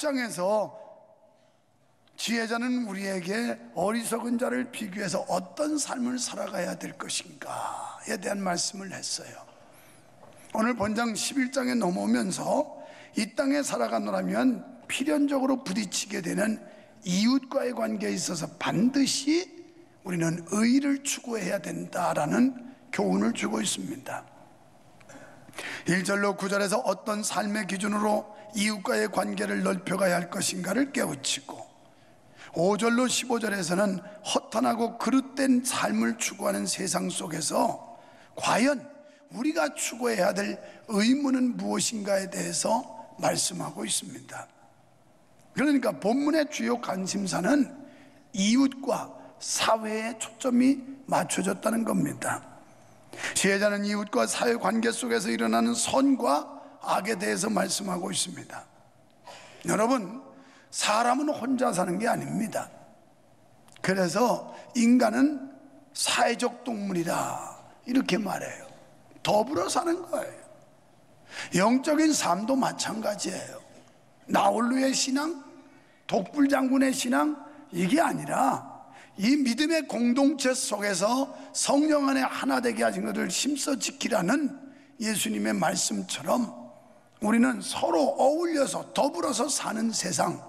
6장에서 지혜자는 우리에게 어리석은 자를 비교해서 어떤 삶을 살아가야 될 것인가에 대한 말씀을 했어요. 오늘 본장 11장에 넘어오면서 이 땅에 살아가노라면 필연적으로 부딪히게 되는 이웃과의 관계에 있어서 반드시 우리는 의를 추구해야 된다라는 교훈을 주고 있습니다. 1절로 9절에서 어떤 삶의 기준으로 이웃과의 관계를 넓혀가야 할 것인가를 깨우치고, 5절로 15절에서는 허탄하고 그릇된 삶을 추구하는 세상 속에서 과연 우리가 추구해야 될 의무는 무엇인가에 대해서 말씀하고 있습니다. 그러니까 본문의 주요 관심사는 이웃과 사회에 초점이 맞춰졌다는 겁니다. 지혜자는 이웃과 사회 관계 속에서 일어나는 선과 악에 대해서 말씀하고 있습니다. 여러분, 사람은 혼자 사는 게 아닙니다. 그래서 인간은 사회적 동물이다 이렇게 말해요. 더불어 사는 거예요. 영적인 삶도 마찬가지예요. 나홀로의 신앙, 독불장군의 신앙, 이게 아니라 이 믿음의 공동체 속에서 성령 안에 하나 되게 하신 것을 힘써 지키라는 예수님의 말씀처럼 우리는 서로 어울려서 더불어서 사는 세상,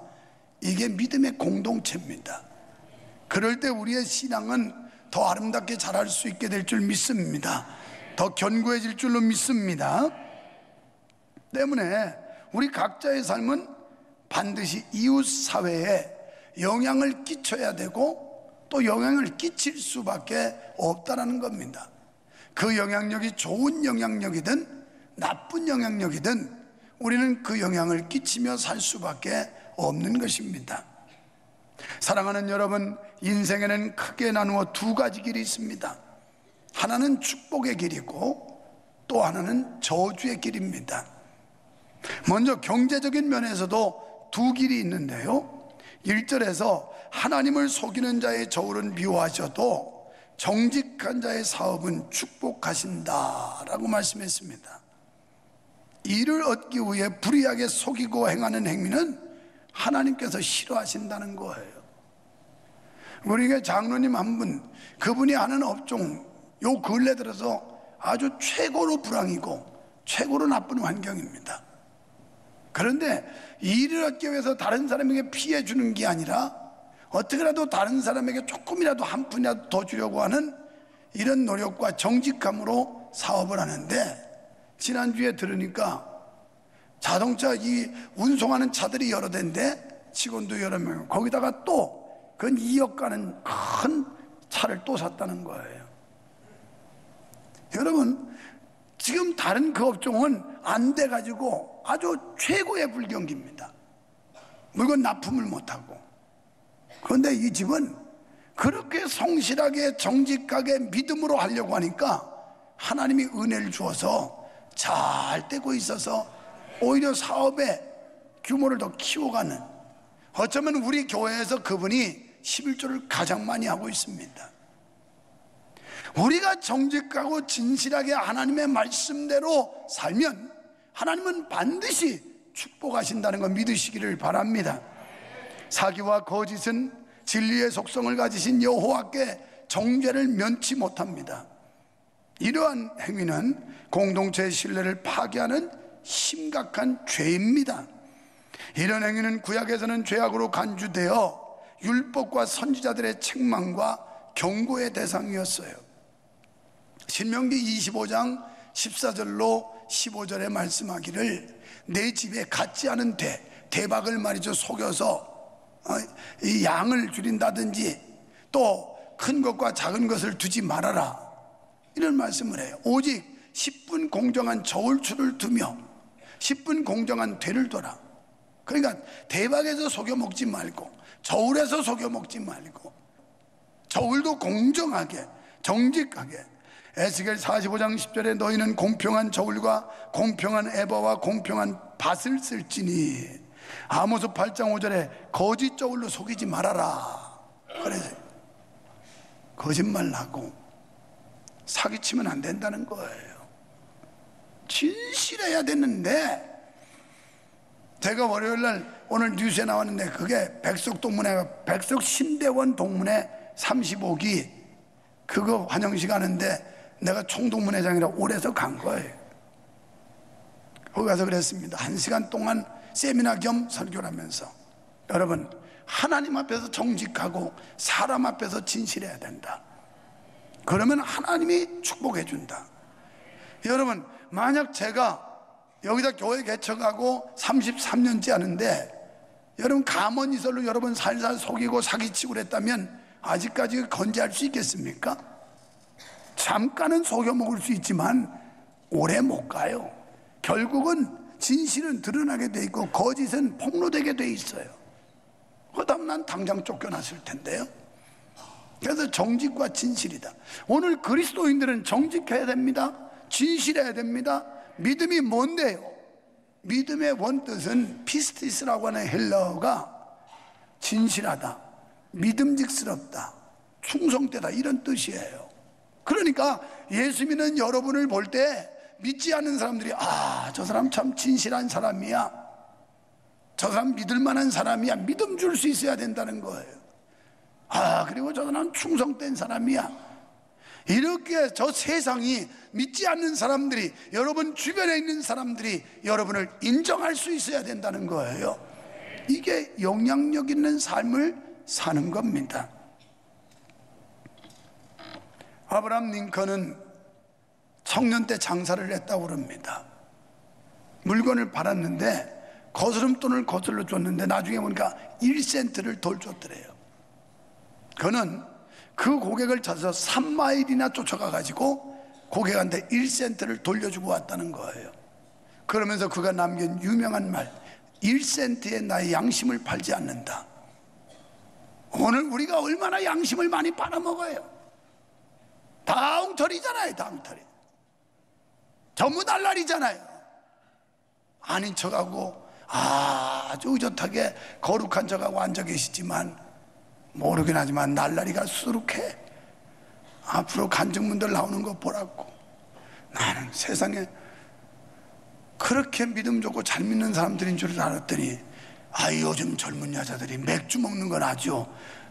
이게 믿음의 공동체입니다. 그럴 때 우리의 신앙은 더 아름답게 자랄 수 있게 될 줄 믿습니다. 더 견고해질 줄로 믿습니다. 때문에 우리 각자의 삶은 반드시 이웃 사회에 영향을 끼쳐야 되고 또 영향을 끼칠 수밖에 없다는 겁니다. 그 영향력이 좋은 영향력이든 나쁜 영향력이든 우리는 그 영향을 끼치며 살 수밖에 없는 것입니다. 사랑하는 여러분, 인생에는 크게 나누어 두 가지 길이 있습니다. 하나는 축복의 길이고 또 하나는 저주의 길입니다. 먼저 경제적인 면에서도 두 길이 있는데요, 1절에서 하나님을 속이는 자의 저울은 미워하셔도 정직한 자의 사업은 축복하신다라고 말씀했습니다. 이를 얻기 위해 불의하게 속이고 행하는 행위는 하나님께서 싫어하신다는 거예요. 우리가 장로님 한 분, 그분이 하는 업종 요 근래 들어서 아주 최고로 불황이고 최고로 나쁜 환경입니다. 그런데 이를 얻기 위해서 다른 사람에게 피해 주는 게 아니라 어떻게라도 다른 사람에게 조금이라도 한 푼이라도 더 주려고 하는 이런 노력과 정직함으로 사업을 하는데, 지난주에 들으니까 자동차 이 운송하는 차들이 여러 대인데 직원도 여러 명, 거기다가 또 그 2억 가는 큰 차를 또 샀다는 거예요. 여러분, 지금 다른 그 업종은 안 돼가지고 아주 최고의 불경기입니다. 물건 납품을 못하고. 그런데 이 집은 그렇게 성실하게 정직하게 믿음으로 하려고 하니까 하나님이 은혜를 주어서 잘 되고 있어서 오히려 사업의 규모를 더 키워가는, 어쩌면 우리 교회에서 그분이 11조를 가장 많이 하고 있습니다. 우리가 정직하고 진실하게 하나님의 말씀대로 살면 하나님은 반드시 축복하신다는 거 믿으시기를 바랍니다. 사기와 거짓은 진리의 속성을 가지신 여호와께 정죄를 면치 못합니다. 이러한 행위는 공동체의 신뢰를 파괴하는 심각한 죄입니다. 이런 행위는 구약에서는 죄악으로 간주되어 율법과 선지자들의 책망과 경고의 대상이었어요. 신명기 25장 14절로 15절에 말씀하기를 내 집에 같지 않은 대박을 말이죠 속여서 이 양을 줄인다든지 또 큰 것과 작은 것을 두지 말아라, 이런 말씀을 해요. 오직 10분 공정한 저울추를 두며 10분 공정한 되를 둬라. 그러니까 대박에서 속여 먹지 말고 저울에서 속여 먹지 말고 저울도 공정하게 정직하게. 에스겔 45장 10절에 너희는 공평한 저울과 공평한 에바와 공평한 밭을 쓸지니, 아모스 8장 5절에 거짓 저울로 속이지 말아라. 그래서 거짓말하고 사기치면 안 된다는 거예요. 진실해야 되는데, 제가 월요일날 오늘 뉴스에 나왔는데 그게 백석신대원 동문회 35기 그거 환영식 하는데 내가 총동문회장이라 오래서 간 거예요. 거기 가서 그랬습니다. 1시간 동안 세미나 겸 설교를 하면서 여러분, 하나님 앞에서 정직하고 사람 앞에서 진실해야 된다. 그러면 하나님이 축복해 준다. 여러분, 만약 제가 여기다 교회 개척하고 33년째 하는데 여러분 가문이설로 여러분 살살 속이고 사기치고 그랬다면 아직까지 건재할 수 있겠습니까? 잠깐은 속여 먹을 수 있지만 오래 못 가요. 결국은 진실은 드러나게 돼 있고 거짓은 폭로되게 돼 있어요. 그다음 난 당장 쫓겨났을 텐데요. 그래서 정직과 진실이다. 오늘 그리스도인들은 정직해야 됩니다. 진실해야 됩니다. 믿음이 뭔데요? 믿음의 원뜻은 피스티스라고 하는 헬라어가 진실하다, 믿음직스럽다, 충성되다 이런 뜻이에요. 그러니까 예수 믿는 여러분을 볼 때 믿지 않는 사람들이 저 사람 참 진실한 사람이야, 저 사람 믿을 만한 사람이야, 믿음 줄 수 있어야 된다는 거예요. 그리고 저 사람 충성된 사람이야. 이렇게 저 세상이 믿지 않는 사람들이, 여러분 주변에 있는 사람들이 여러분을 인정할 수 있어야 된다는 거예요. 이게 영향력 있는 삶을 사는 겁니다. 아브라함 링컨은 청년 때 장사를 했다고 그럽니다. 물건을 팔았는데 거스름돈을 거슬러 줬는데 나중에 보니까 1센트를 덜 줬더래요. 그는 그 고객을 찾아서 3마일이나 쫓아가 가지고 고객한테 1센트를 돌려주고 왔다는 거예요. 그러면서 그가 남긴 유명한 말, 1센트에 나의 양심을 팔지 않는다. 오늘 우리가 얼마나 양심을 많이 빨아먹어요. 다 엉터리잖아요. 다 엉터리. 전부 날라리잖아요. 아닌 척하고 아주 의젓하게 거룩한 척하고 앉아 계시지만 모르긴 하지만 날라리가 수룩해. 앞으로 간증문들 나오는 거 보라고. 나는 세상에 그렇게 믿음 좋고 잘 믿는 사람들인 줄 알았더니 요즘 젊은 여자들이 맥주 먹는 건 아주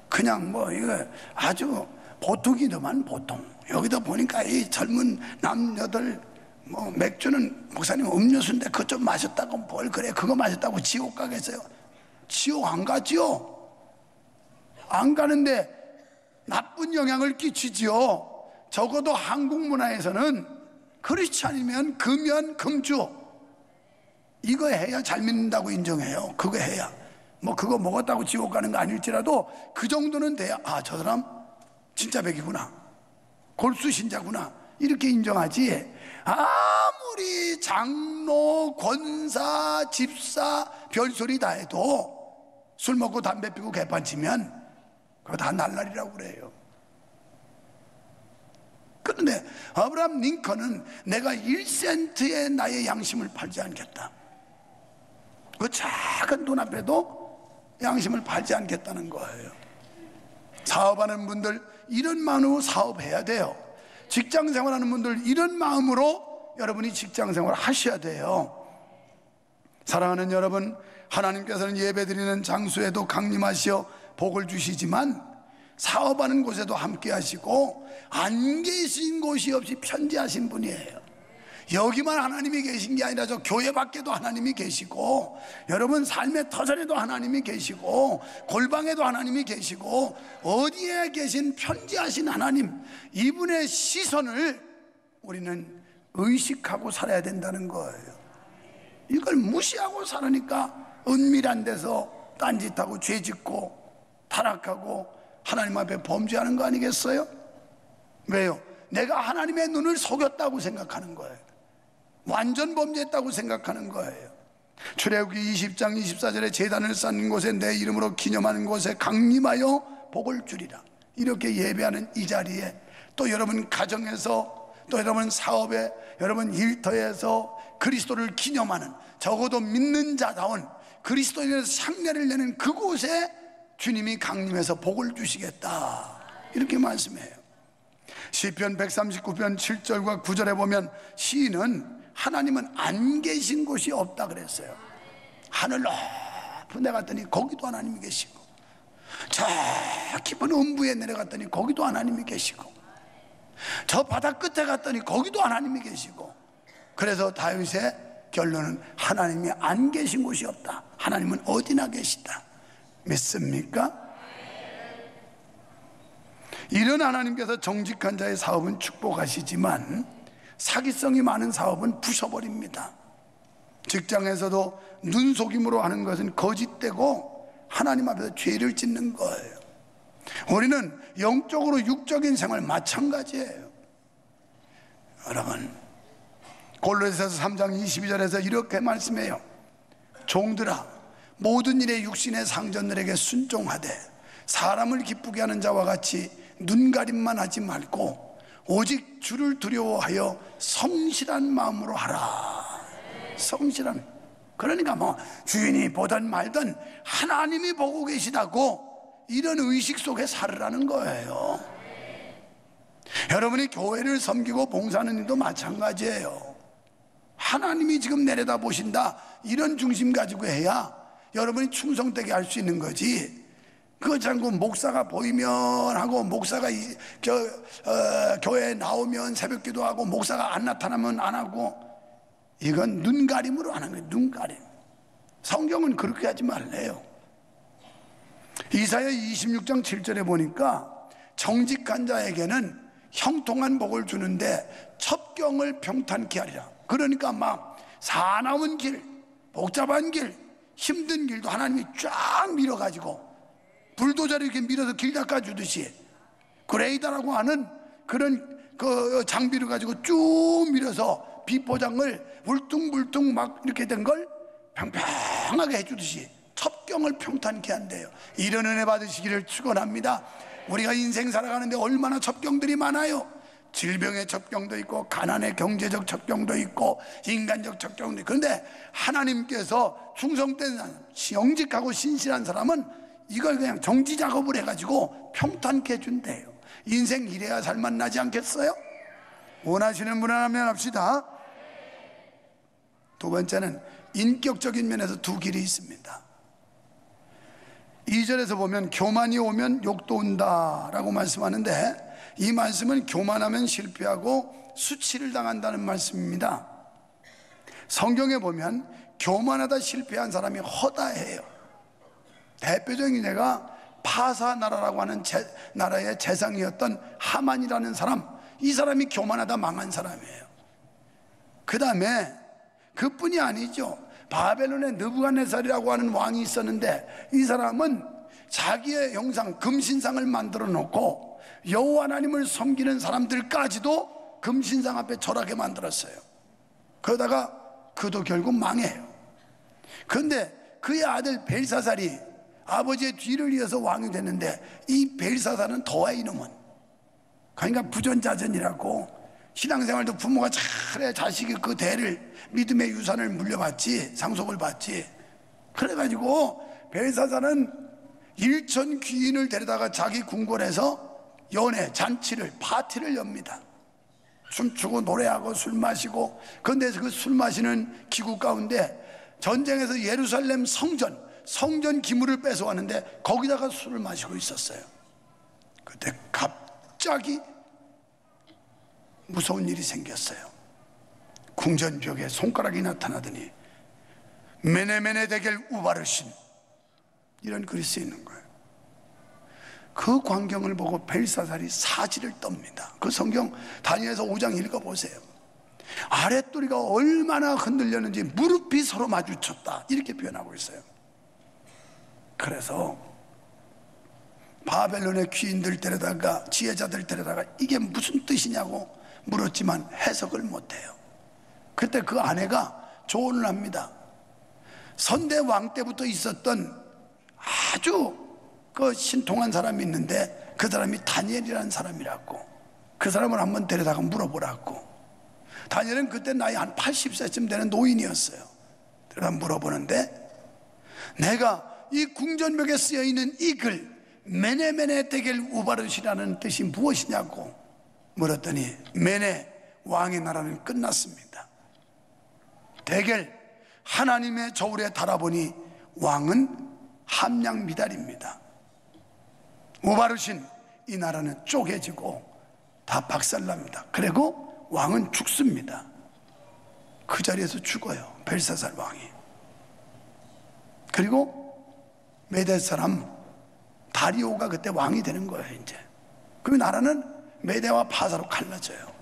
그냥 이거 아주 보통이더만 보통. 여기다 보니까 이 젊은 남녀들 맥주는 목사님 음료수인데 그거 좀 마셨다고 뭘 그래, 그거 마셨다고 지옥 가겠어요? 지옥 안 가지요. 안 가는데 나쁜 영향을 끼치지요. 적어도 한국 문화에서는 그렇지 않으면 금연 금주 이거 해야 잘 믿는다고 인정해요. 그거 해야 그거 먹었다고 지옥 가는 거 아닐지라도 그 정도는 돼야 저 사람 진짜 백이구나, 골수 신자구나 이렇게 인정하지. 아무리 장로, 권사, 집사 별소리 다 해도 술 먹고 담배 피고 개판 치면 그거 다 날라리라고 그래요. 그런데 아브라함 링컨은 내가 1센트에 나의 양심을 팔지 않겠다. 그 작은 돈 앞에도 양심을 팔지 않겠다는 거예요. 사업하는 분들 이런 마음으로 사업해야 돼요. 직장 생활하는 분들 이런 마음으로 여러분이 직장 생활을 하셔야 돼요. 사랑하는 여러분, 하나님께서는 예배드리는 장소에도 강림하시어 복을 주시지만 사업하는 곳에도 함께 하시고 안 계신 곳이 없이 편지하신 분이에요. 여기만 하나님이 계신 게 아니라 저 교회 밖에도 하나님이 계시고 여러분 삶의 터전에도 하나님이 계시고 골방에도 하나님이 계시고 어디에 계신 편지하신 하나님, 이분의 시선을 우리는 의식하고 살아야 된다는 거예요. 이걸 무시하고 살으니까 은밀한 데서 딴짓하고 죄짓고 타락하고 하나님 앞에 범죄하는 거 아니겠어요? 왜요? 내가 하나님의 눈을 속였다고 생각하는 거예요. 완전 범죄했다고 생각하는 거예요. 출애굽기 20장 24절에 제단을 쌓는 곳에 내 이름으로 기념하는 곳에 강림하여 복을 주리라. 이렇게 예배하는 이 자리에 또 여러분 가정에서 또 여러분 사업에 여러분 일터에서 그리스도를 기념하는, 적어도 믿는 자다운 그리스도인에서 상례를 내는 그곳에 주님이 강림해서 복을 주시겠다 이렇게 말씀해요. 시편 139편 7절과 9절에 보면 시인은 하나님은 안 계신 곳이 없다 그랬어요. 하늘 깊은 데 갔더니 거기도 하나님이 계시고, 저 깊은 음부에 내려갔더니 거기도 하나님이 계시고, 저 바다 끝에 갔더니 거기도 하나님이 계시고. 그래서 다윗의 결론은 하나님이 안 계신 곳이 없다. 하나님은 어디나 계시다. 믿습니까? 이런 하나님께서 정직한 자의 사업은 축복하시지만 사기성이 많은 사업은 부숴버립니다. 직장에서도 눈속임으로 하는 것은 거짓되고 하나님 앞에서 죄를 짓는 거예요. 우리는 영적으로 육적인 생활 마찬가지예요. 여러분, 골로새서 3장 22절에서 이렇게 말씀해요. 종들아, 모든 일에 육신의 상전들에게 순종하되 사람을 기쁘게 하는 자와 같이 눈가림만 하지 말고 오직 주를 두려워하여 성실한 마음으로 하라. 성실한, 그러니까 뭐 주인이 보든 말든 하나님이 보고 계시다고 이런 의식 속에 살으라는 거예요. 여러분이 교회를 섬기고 봉사하는 일도 마찬가지예요. 하나님이 지금 내려다 보신다, 이런 중심 가지고 해야 여러분이 충성되게 할 수 있는 거지. 그거 자꾸 목사가 보이면 하고, 목사가 교회에 나오면 새벽 기도하고, 목사가 안 나타나면 안 하고, 이건 눈가림으로 하는 거예요. 눈가림. 성경은 그렇게 하지 말래요. 이사야 26장 7절에 보니까 정직한 자에게는 형통한 복을 주는데 첩경을 평탄케 하리라. 그러니까 막 사나운 길, 복잡한 길, 힘든 길도 하나님이 쫙 밀어가지고 불도저를 이렇게 밀어서 길 닦아주듯이 그레이더라고 하는 그런 그 장비를 가지고 쭉 밀어서 비포장을 울퉁불퉁 막 이렇게 된 걸 평평하게 해주듯이 첩경을 평탄케 한대요. 이런 은혜 받으시기를 축원합니다. 우리가 인생 살아가는데 얼마나 첩경들이 많아요. 질병의 첩경도 있고, 가난의 경제적 첩경도 있고, 인간적 첩경도 있고. 그런데 하나님께서 충성된 사람, 정직하고 신실한 사람은 이걸 그냥 정지 작업을 해가지고 평탄케 해준대요. 인생 이래야 살맛 나지 않겠어요? 원하시는 분 하면 합시다. 두 번째는 인격적인 면에서 두 길이 있습니다. 2절에서 보면 교만이 오면 욕도 온다라고 말씀하는데, 이 말씀은 교만하면 실패하고 수치를 당한다는 말씀입니다. 성경에 보면 교만하다 실패한 사람이 허다해요. 대표적인 예가 파사 나라라고 하는 나라의 재상이었던 하만이라는 사람, 이 사람이 교만하다 망한 사람이에요. 그 다음에 그뿐이 아니죠. 바벨론의 느부갓네살이라고 하는 왕이 있었는데, 이 사람은 자기의 형상 금신상을 만들어 놓고 여호와 하나님을 섬기는 사람들까지도 금신상 앞에 절하게 만들었어요. 그러다가 그도 결국 망해요. 그런데 그의 아들 벨사살이 아버지의 뒤를 이어서 왕이 됐는데, 이 벨사살은 더해 이놈은. 그러니까 부전자전이라고, 신앙생활도 부모가 잘해 자식이 그 대를, 믿음의 유산을 물려받지, 상속을 받지. 그래가지고 벨사살은 일천 귀인을 데려다가 자기 궁궐에서 연회, 잔치를, 파티를 엽니다. 춤추고 노래하고 술 마시고. 그런데 그 술 마시는 기구 가운데 전쟁에서 예루살렘 성전 기물을 뺏어왔는데 거기다가 술을 마시고 있었어요. 그때 갑자기 무서운 일이 생겼어요. 궁전벽에 손가락이 나타나더니 메네메네 데겔 우바르신, 이런 글이 쓰여 있는 거예요. 그 광경을 보고 벨사살이 사지를 떱니다. 그 성경 다니엘서 5장 읽어보세요. 아랫도리가 얼마나 흔들렸는지 무릎이 서로 마주쳤다, 이렇게 표현하고 있어요. 그래서 바벨론의 귀인들 데려다가, 지혜자들 데려다가 이게 무슨 뜻이냐고 물었지만 해석을 못해요. 그때 그 아내가 조언을 합니다. 선대 왕 때부터 있었던 아주 그 신통한 사람이 있는데 그 사람이 다니엘이라는 사람이라고, 그 사람을 한번 데려다가 물어보라고. 다니엘은 그때 나이 한 80세쯤 되는 노인이었어요. 데려다 물어보는데, 내가 이 궁전벽에 쓰여있는 이 글 메네메네 데겔 우바르시라는 뜻이 무엇이냐고 물었더니, 메네, 왕의 나라는 끝났습니다. 데겔, 하나님의 저울에 달아보니 왕은 함량 미달입니다. 우바르신 이 나라는 쪼개지고 다 박살납니다. 그리고 왕은 죽습니다. 그 자리에서 죽어요, 벨사살 왕이. 그리고 메대 사람 다리오가 그때 왕이 되는 거예요. 이제 그 나라는 메대와 파사로 갈라져요.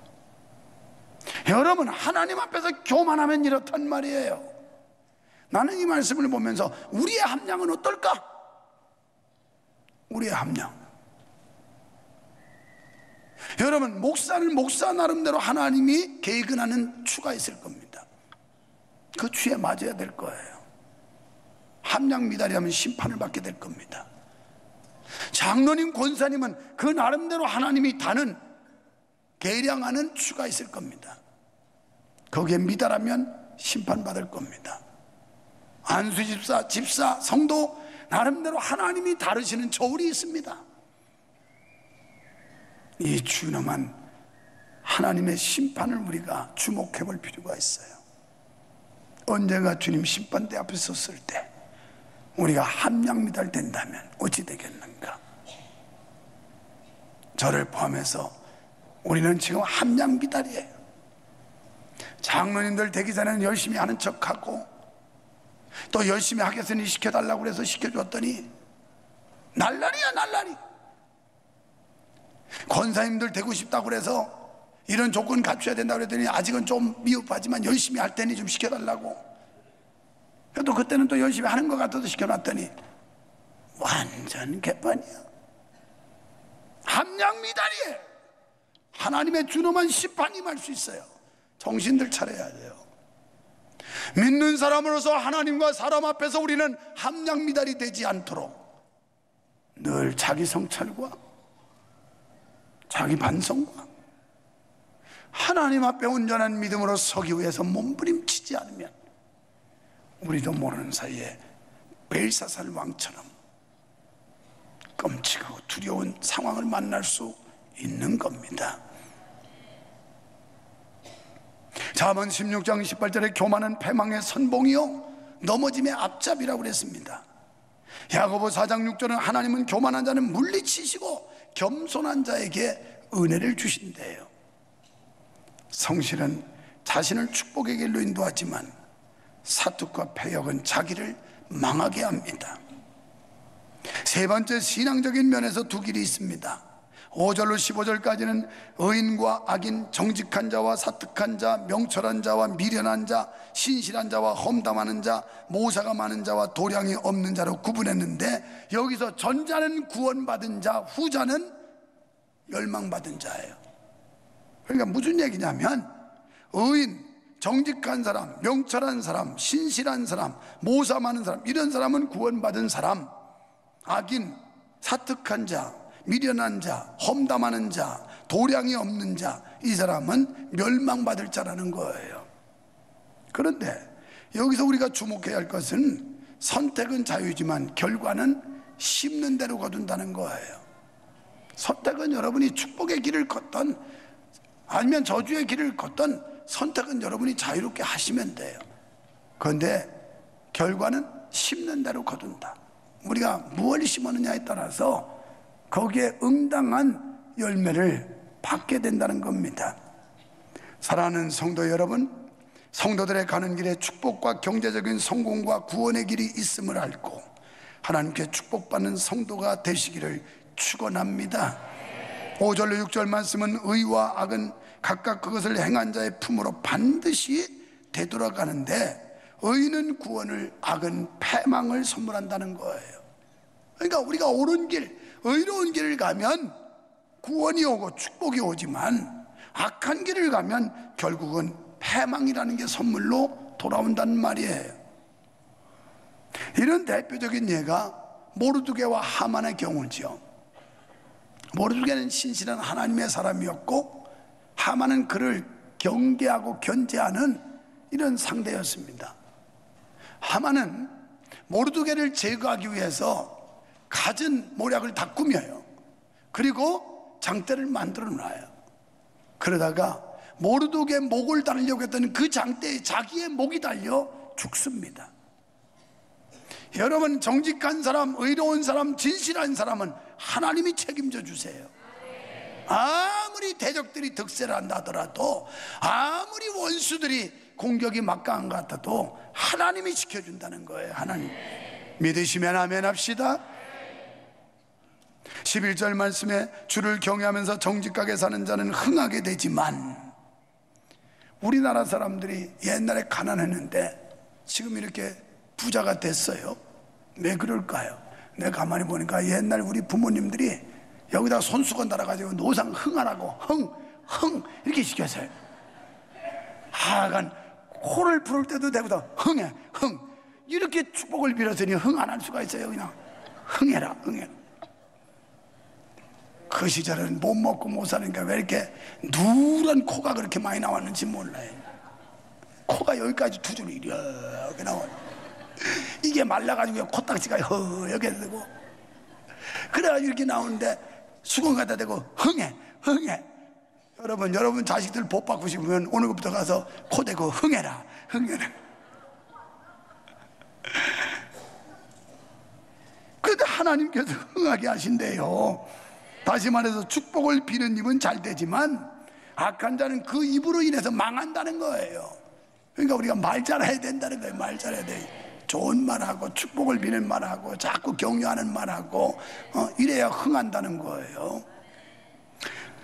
여러분, 하나님 앞에서 교만하면 이렇단 말이에요. 나는 이 말씀을 보면서 우리의 함량은 어떨까? 우리의 함량, 여러분, 목사는 목사 나름대로 하나님이 계획은 하는 추가 있을 겁니다. 그 추에 맞아야 될 거예요. 함량 미달이라면 심판을 받게 될 겁니다. 장로님, 권사님은 그 나름대로 하나님이 다는 계량하는 추가 있을 겁니다. 거기에 미달하면 심판받을 겁니다. 안수집사, 집사, 성도 나름대로 하나님이 다루시는 저울이 있습니다. 이 준엄한 하나님의 심판을 우리가 주목해 볼 필요가 있어요. 언젠가 주님 심판대 앞에 섰을 때 우리가 함량미달 된다면 어찌 되겠는가? 저를 포함해서 우리는 지금 함량미달이에요. 장로님들 되기 전에는 열심히 하는 척하고 또 열심히 하겠으니 시켜달라고 그래서 시켜줬더니 날라리야 날라리. 권사님들 되고 싶다고 그래서 이런 조건 갖춰야 된다고 그랬더니 아직은 좀 미흡하지만 열심히 할 테니 좀 시켜달라고. 또 그때는 또 열심히 하는 것 같아서 시켜놨더니 완전 개판이야. 함량미달이에요. 하나님의 준엄한 심판이 임할 수 있어요. 정신들 차려야 돼요. 믿는 사람으로서 하나님과 사람 앞에서 우리는 함량미달이 되지 않도록 늘 자기 성찰과 자기 반성과 하나님 앞에 온전한 믿음으로 서기 위해서 몸부림치지 않으면 우리도 모르는 사이에 벨사살 왕처럼 끔찍하고 두려운 상황을 만날 수 있는 겁니다. 잠언 16장 18절에 교만은 패망의 선봉이요 넘어짐의 앞잡이라고 그랬습니다. 야고보 4장 6절은 하나님은 교만한 자는 물리치시고 겸손한 자에게 은혜를 주신대요. 성실은 자신을 축복의 길로 인도하지만 사특과 패역은 자기를 망하게 합니다. 세 번째, 신앙적인 면에서 두 길이 있습니다. 5절로 15절까지는 의인과 악인, 정직한 자와 사특한 자, 명철한 자와 미련한 자, 신실한 자와 험담하는 자, 모사가 많은 자와 도량이 없는 자로 구분했는데, 여기서 전자는 구원받은 자, 후자는 멸망받은 자예요. 그러니까 무슨 얘기냐면 의인, 정직한 사람, 명철한 사람, 신실한 사람, 모사 많은 사람, 이런 사람은 구원받은 사람, 악인, 사특한 자, 미련한 자, 험담하는 자, 도량이 없는 자, 이 사람은 멸망받을 자라는 거예요. 그런데 여기서 우리가 주목해야 할 것은 선택은 자유지만 결과는 심는 대로 거둔다는 거예요. 선택은 여러분이 축복의 길을 걷던 아니면 저주의 길을 걷던 선택은 여러분이 자유롭게 하시면 돼요. 그런데 결과는 심는 대로 거둔다. 우리가 무엇을 심었느냐에 따라서 거기에 응당한 열매를 받게 된다는 겁니다. 사랑하는 성도 여러분, 성도들의 가는 길에 축복과 경제적인 성공과 구원의 길이 있음을 알고 하나님께 축복받는 성도가 되시기를 축원합니다. 5절로 6절 말씀은 의와 악은 각각 그것을 행한 자의 품으로 반드시 되돌아가는데 의는 구원을, 악은 패망을 선물한다는 거예요. 그러니까 우리가 옳은 길, 의로운 길을 가면 구원이 오고 축복이 오지만 악한 길을 가면 결국은 패망이라는 게 선물로 돌아온다는 말이에요. 이런 대표적인 예가 모르드게와 하만의 경우죠. 모르드게는 신실한 하나님의 사람이었고 하만은 그를 경계하고 견제하는 이런 상대였습니다. 하만은 모르드게를 제거하기 위해서 갖은 모략을 다 꾸며요. 그리고 장대를 만들어 놔요. 그러다가 모르드게 목을 달려고 했더니 그 장대에 자기의 목이 달려 죽습니다. 여러분, 정직한 사람, 의로운 사람, 진실한 사람은 하나님이 책임져 주세요. 아무리 대적들이 득세를 한다 하더라도, 아무리 원수들이 공격이 막강한 것 같아도 하나님이 지켜준다는 거예요. 하나님 믿으시면 아멘 합시다. 11절 말씀에 주를 경외하면서 정직하게 사는 자는 흥하게 되지만, 우리나라 사람들이 옛날에 가난했는데 지금 이렇게 부자가 됐어요. 왜 그럴까요? 내가 가만히 보니까 옛날 우리 부모님들이 여기다 손수건 달아가지고 노상 흥하라고 흥 이렇게 시켰어요. 하여간 코를 풀을 때도 되고도 흥해 이렇게 축복을 빌었으니 흥 안 할 수가 있어요. 그냥 흥해라. 그 시절은 못 먹고 못 사니까 왜 이렇게 누런 코가 그렇게 많이 나왔는지 몰라요. 코가 여기까지 두 줄이 이렇게 나와요. 이게 말라가지고 코딱지가 허옇게 되고, 그래가지고 이렇게 나오는데 수건 갖다 대고 흥해. 여러분 자식들 복 받고 싶으면 오늘부터 가서 코 대고 흥해라. 그런데 하나님께서 흥하게 하신대요. 다시 말해서 축복을 비는 입은 잘 되지만 악한 자는 그 입으로 인해서 망한다는 거예요. 그러니까 우리가 말 잘해야 된다는 거예요. 말 잘해야 돼. 좋은 말하고 축복을 비는 말하고 자꾸 격려하는 말하고 이래야 흥한다는 거예요.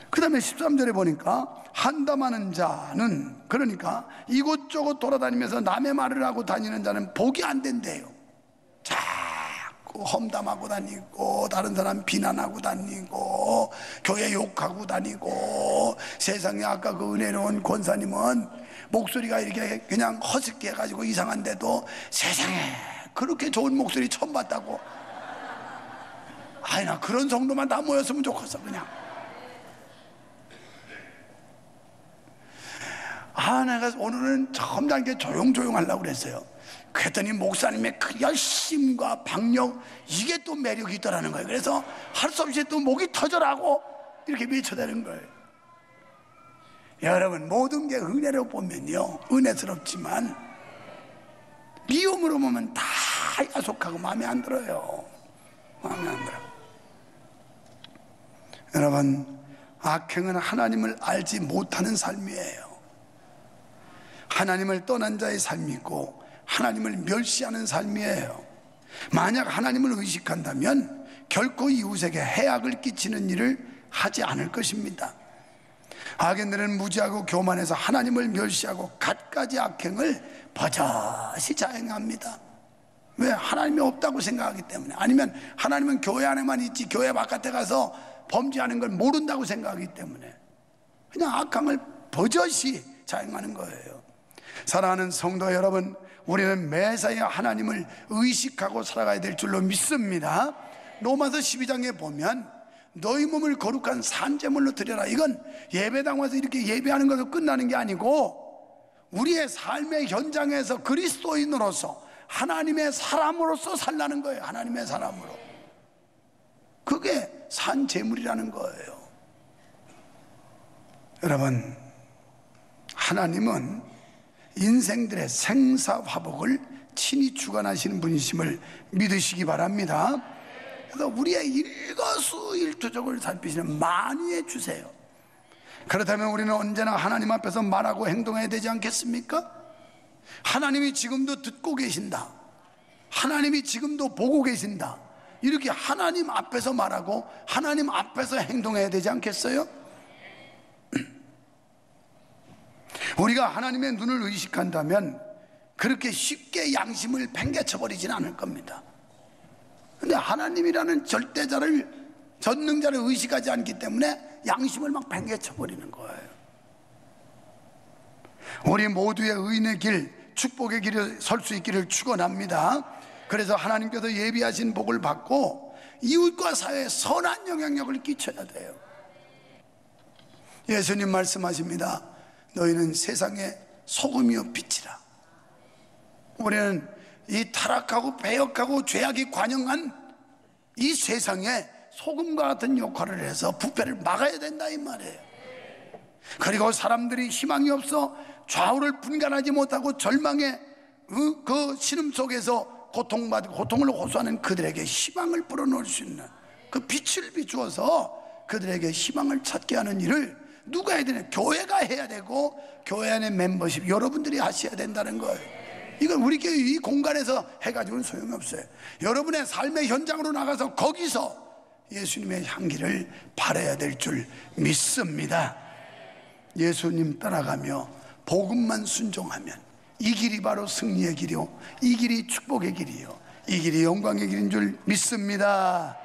그 다음에 13절에 보니까 한담하는 자는, 그러니까 이곳저곳 돌아다니면서 남의 말을 하고 다니는 자는 복이 안 된대요. 자꾸 험담하고 다니고 다른 사람 비난하고 다니고 교회 욕하고 다니고, 세상에 아까 그 은혜로운 권사님은 목소리가 이렇게 그냥 허스키 해가지고 이상한데도 세상에 그렇게 좋은 목소리 처음 봤다고. 아이, 나 그런 정도만 다 모였으면 좋겠어. 그냥 내가 오늘은 점잖게 조용조용 하려고 그랬어요. 그랬더니 목사님의 그 열심과 박력, 이게 또 매력이 있더라는 거예요. 그래서 할 수 없이 또 목이 터져라고 이렇게 외쳐대는 거예요. 여러분, 모든 게 은혜로 보면요, 은혜스럽지만 미움으로 보면 다 야속하고 마음에 안 들어요. 마음에 안 들어. 여러분, 악행은 하나님을 알지 못하는 삶이에요. 하나님을 떠난 자의 삶이고 하나님을 멸시하는 삶이에요. 만약 하나님을 의식한다면 결코 이웃에게 해악을 끼치는 일을 하지 않을 것입니다. 악인들은 무지하고 교만해서 하나님을 멸시하고 갖가지 악행을 버젓이 자행합니다. 왜? 하나님이 없다고 생각하기 때문에. 아니면 하나님은 교회 안에만 있지 교회 바깥에 가서 범죄하는 걸 모른다고 생각하기 때문에 그냥 악함을 버젓이 자행하는 거예요. 사랑하는 성도 여러분, 우리는 매사에 하나님을 의식하고 살아가야 될 줄로 믿습니다. 로마서 12장에 보면 너희 몸을 거룩한 산제물로 드려라. 이건 예배당 와서 이렇게 예배하는 것으로 끝나는 게 아니고 우리의 삶의 현장에서 그리스도인으로서 하나님의 사람으로서 살라는 거예요. 하나님의 사람으로. 그게 산제물이라는 거예요. 여러분, 하나님은 인생들의 생사화복을 친히 주관하시는 분이심을 믿으시기 바랍니다. 그래서 우리의 일거수일투족을 살피시는 만유해 주세요. 그렇다면 우리는 언제나 하나님 앞에서 말하고 행동해야 되지 않겠습니까? 하나님이 지금도 듣고 계신다, 하나님이 지금도 보고 계신다, 이렇게 하나님 앞에서 말하고 하나님 앞에서 행동해야 되지 않겠어요? 우리가 하나님의 눈을 의식한다면 그렇게 쉽게 양심을 팽개쳐버리지는 않을 겁니다. 근데 하나님이라는 절대자를, 전능자를 의식하지 않기 때문에 양심을 막 팽개쳐버리는 거예요. 우리 모두의 의인의 길, 축복의 길에 설 수 있기를 축원합니다. 그래서 하나님께서 예비하신 복을 받고 이웃과 사회에 선한 영향력을 끼쳐야 돼요. 예수님 말씀하십니다. 너희는 세상의 소금이요 빛이라. 우리는 이 타락하고 배역하고 죄악이 관영한 이 세상에 소금과 같은 역할을 해서 부패를 막아야 된다 이 말이에요. 그리고 사람들이 희망이 없어 좌우를 분간하지 못하고 절망의 그 신음 속에서 고통받고 고통을 호소하는 그들에게 희망을 불어넣을 수 있는 그 빛을 비추어서 그들에게 희망을 찾게 하는 일을 누가 해야 되냐? 교회가 해야 되고, 교회 안의 멤버십 여러분들이 하셔야 된다는 거예요. 이건 우리 교회 이 공간에서 해가지고는 소용이 없어요. 여러분의 삶의 현장으로 나가서 거기서 예수님의 향기를 발해야 될 줄 믿습니다. 예수님 따라가며 복음만 순종하면 이 길이 바로 승리의 길이요, 이 길이 축복의 길이요, 이 길이 영광의 길인 줄 믿습니다.